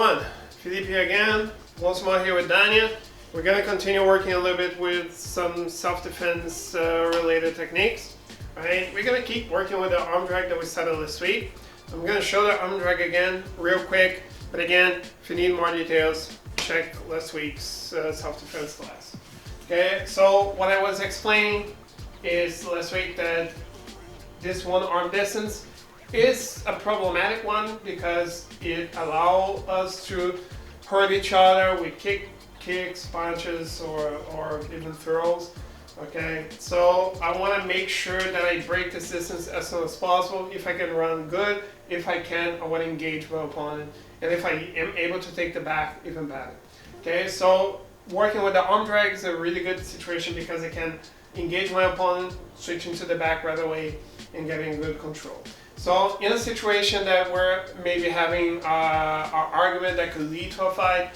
everyone, Felipe here again, once more here with Dania. We're going to continue working a little bit with some self-defense related techniques. Alright, we're going to keep working with the arm drag that we started last week. I'm going to show the arm drag again real quick, but again, if you need more details, check last week's self-defense class. Okay, so what I was explaining is last week that this one arm distance is a problematic one because it allows us to hurt each other with kicks, punches, or even throws. Okay, so I want to make sure that I break this distance as soon as possible. If I can run good, if I can, I want to engage my opponent, and if I am able to take the back, even better. Okay, so working with the arm drag is a really good situation because I can engage my opponent, switching to the back right away, and getting good control. So in a situation that we're maybe having an argument that could lead to a fight,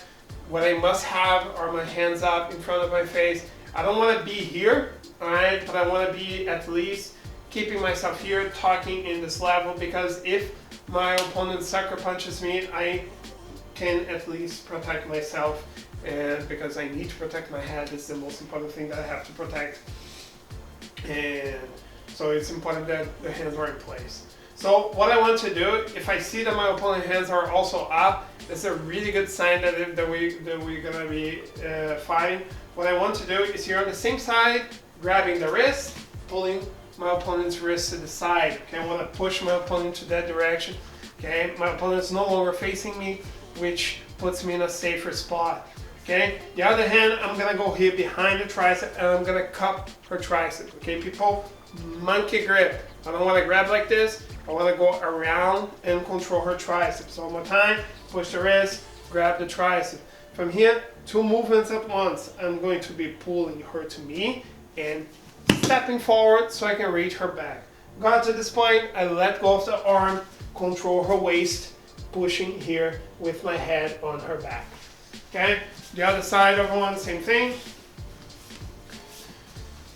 what I must have are my hands up in front of my face. I don't want to be here, alright, but I want to be at least keeping myself here, talking in this level, because if my opponent sucker punches me, I can at least protect myself, and because I need to protect my head, it's the most important thing that I have to protect. And so it's important that the hands are in place. So what I want to do, if I see that my opponent's hands are also up, that's a really good sign that we're gonna be fighting. What I want to do is here on the same side, grabbing the wrist, pulling my opponent's wrist to the side. Okay, I want to push my opponent to that direction. Okay, my opponent's no longer facing me, which puts me in a safer spot. Okay, the other hand, I'm gonna go here behind the tricep and I'm gonna cup her tricep. Okay, people, monkey grip. I don't want to grab like this. I want to go around and control her tricep. So one more time, push the wrist, grab the tricep. From here, 2 movements at once. I'm going to be pulling her to me and stepping forward so I can reach her back. Got to this point, I let go of the arm, control her waist, pushing here with my head on her back. Okay, the other side, everyone, same thing.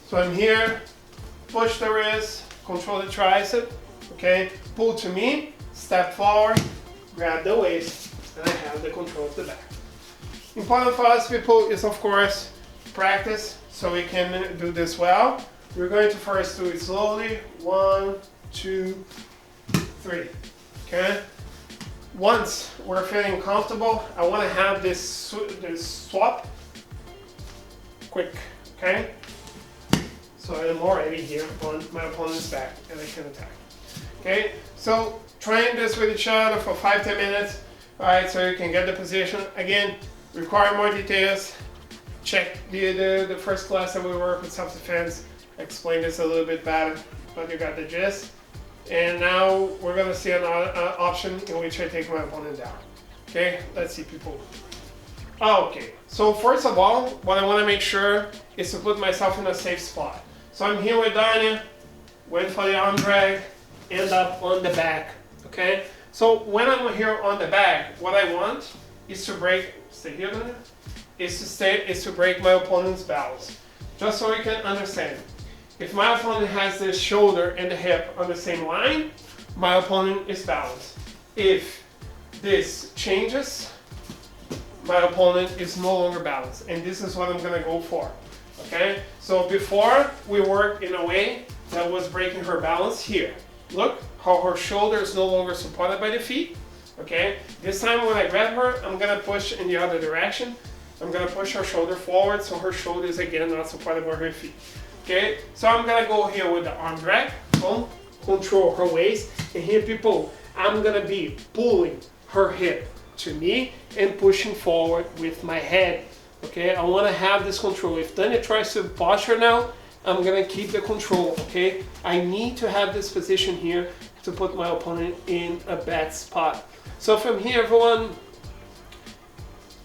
So I'm here, push the wrist, control the tricep, okay, pull to me, step forward, grab the waist, and I have the control of the back. Important for us people is, of course, practice so we can do this well. We're going to first do it slowly. 1, 2, 3. Okay? Once we're feeling comfortable, I want to have this swap quick. Okay? So I'm already here on my opponent's back and I can attack. Okay? So train this with each other for 5-10 minutes. Alright, so you can get the position. Again, require more details. Check the first class that we work with self-defense. Explain this a little bit better, but you got the gist. And now we're going to see an option in which I take my opponent down. Okay, let's see people. Okay, so first of all, what I want to make sure is to put myself in a safe spot. So I'm here with Dania, wait for the arm drag, end up on the back. Okay, so when I'm here on the back, what I want is to break, stay here, Dania, is to break my opponent's balance. Just so you can understand. If my opponent has the shoulder and the hip on the same line, my opponent is balanced. If this changes, my opponent is no longer balanced. And this is what I'm gonna go for. Okay? So before we worked in a way that was breaking her balance here. Look how her shoulder is no longer supported by the feet. Okay? This time when I grab her, I'm gonna push in the other direction. I'm gonna push her shoulder forward so her shoulder is again not supported by her feet. Okay, so I'm gonna go here with the arm drag, boom, control her waist, and here people, I'm gonna be pulling her hip to me and pushing forward with my head. Okay, I wanna have this control. If Dania tries to posture now, I'm gonna keep the control, okay? I need to have this position here to put my opponent in a bad spot. So from here, everyone,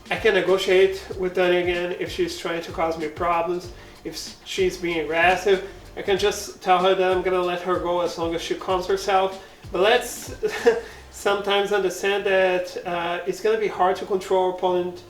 I can negotiate with Dania again if she's trying to cause me problems. If she's being aggressive, I can just tell her that I'm gonna let her go as long as she calms herself. But let's sometimes understand that it's gonna be hard to control our opponent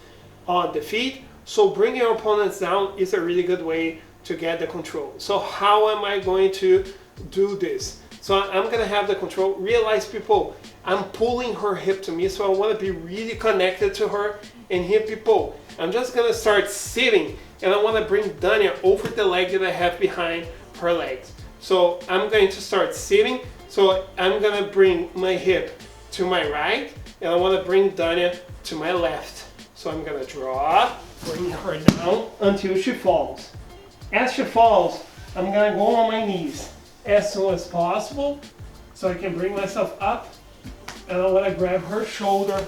on the feet. So bringing our opponents down is a really good way to get the control. So how am I going to do this? So I'm gonna have the control. Realize people, I'm pulling her hip to me, so I want to be really connected to her. And here, people, I'm just gonna start sitting, and I want to bring Dania over the leg that I have behind her legs. So I'm going to start sitting, so I'm gonna bring my hip to my right, and I want to bring Dania to my left. So I'm gonna drop, bring her down until she falls. As she falls, I'm gonna go on my knees as soon as possible, so I can bring myself up, and I want to grab her shoulder,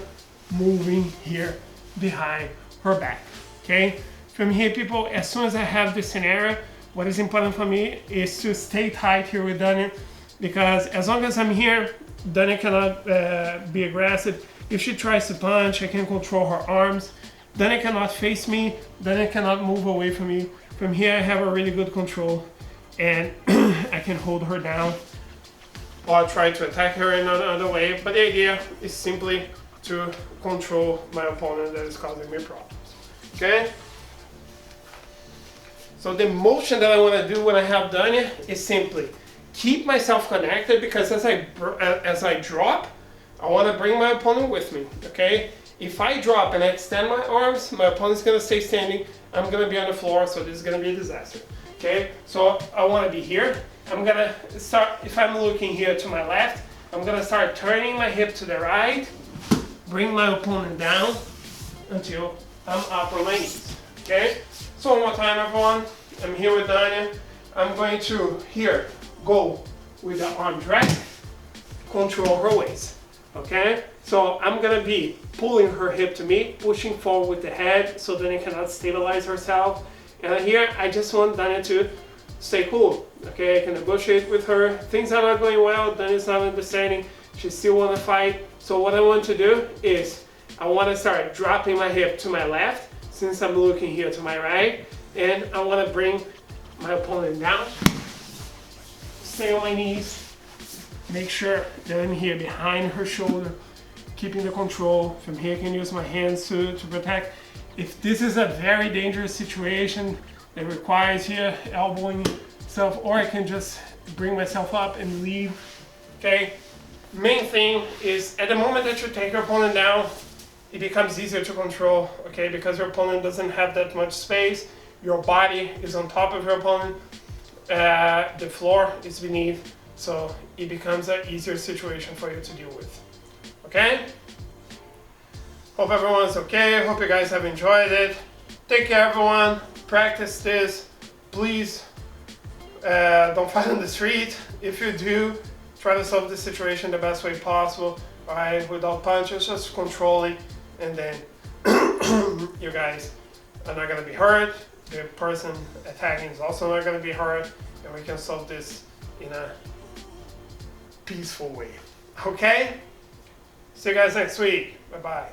moving here behind her back. Okay? From here, people, as soon as I have this scenario, what is important for me is to stay tight here with Dania, because as long as I'm here, Dania cannot be aggressive. If she tries to punch, I can control her arms. Dania cannot face me. Dania cannot move away from me. From here, I have a really good control, and I can hold her down or try to attack her in another way. But the idea is simply to control my opponent that is causing me problems. Okay? So the motion that I want to do when I have Dania is simply keep myself connected, because as I drop, I want to bring my opponent with me. Okay? If I drop and I extend my arms, my opponent's going to stay standing. I'm going to be on the floor, so this is going to be a disaster. Okay? So I want to be here. I'm going to start, if I'm looking here to my left, I'm going to start turning my hip to the right, bring my opponent down until I'm up on my knees. Okay? So one more time, everyone. I'm here with Dania. I'm going to here go with the arm drag, control her waist. Okay? So I'm going to be pulling her hip to me, pushing forward with the head so Dania cannot stabilize herself. And here I just want Dania to stay cool. Okay, I can negotiate with her. Things are not going well, Dania's not understanding. She still want to fight. So what I want to do is I want to start dropping my hip to my left, since I'm looking here to my right, and I want to bring my opponent down, stay on my knees, make sure that I'm here behind her shoulder, keeping the control. From here I can use my hands to protect. If this is a very dangerous situation that requires here elbowing stuff, or I can just bring myself up and leave. Okay, main thing is at the moment that you take your opponent down, it becomes easier to control, okay, because your opponent doesn't have that much space. Your body is on top of your opponent, the floor is beneath, so it becomes an easier situation for you to deal with. Okay? Hope everyone's okay. Hope you guys have enjoyed it. Take care, everyone. Practice this. Please don't fight on the street. If you do, try to solve the situation the best way possible. Alright, without punches, just controlling, and then you guys are not gonna be hurt. The person attacking is also not gonna be hurt, and we can solve this in a peaceful way. Okay? See you guys next week. Bye bye.